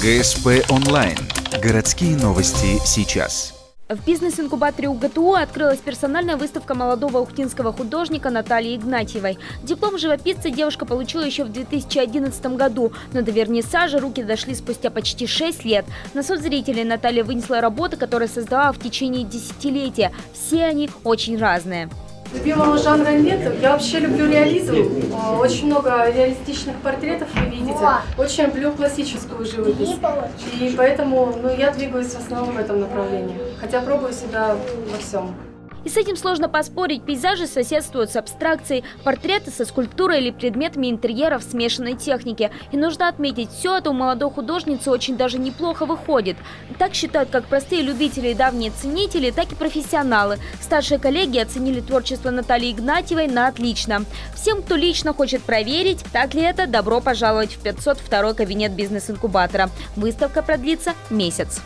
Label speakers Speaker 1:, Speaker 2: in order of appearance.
Speaker 1: ГСП онлайн. Городские новости сейчас.
Speaker 2: В бизнес-инкубаторе УГТУ открылась персональная выставка молодого ухтинского художника Натальи Игнатьевой. Диплом живописца девушка получила еще в 2011 году, но до вернисажа руки дошли спустя почти 6 лет. На суд зрителей Наталья вынесла работы, которые создавала в течение десятилетия. Все они очень разные.
Speaker 3: Любимого жанра нет. Я вообще люблю реализм. Очень много реалистичных портретов вы видите. Очень люблю классическую живопись. И поэтому я двигаюсь в основном в этом направлении. Хотя пробую себя во всем.
Speaker 2: И с этим сложно поспорить. Пейзажи соседствуют с абстракцией, портреты со скульптурой или предметами интерьера в смешанной технике. И нужно отметить, все это у молодой художницы очень даже неплохо выходит. Так считают как простые любители и давние ценители, так и профессионалы. Старшие коллеги оценили творчество Натальи Игнатьевой на отлично. Всем, кто лично хочет проверить, так ли это, добро пожаловать в 502-й кабинет бизнес-инкубатора. Выставка продлится месяц.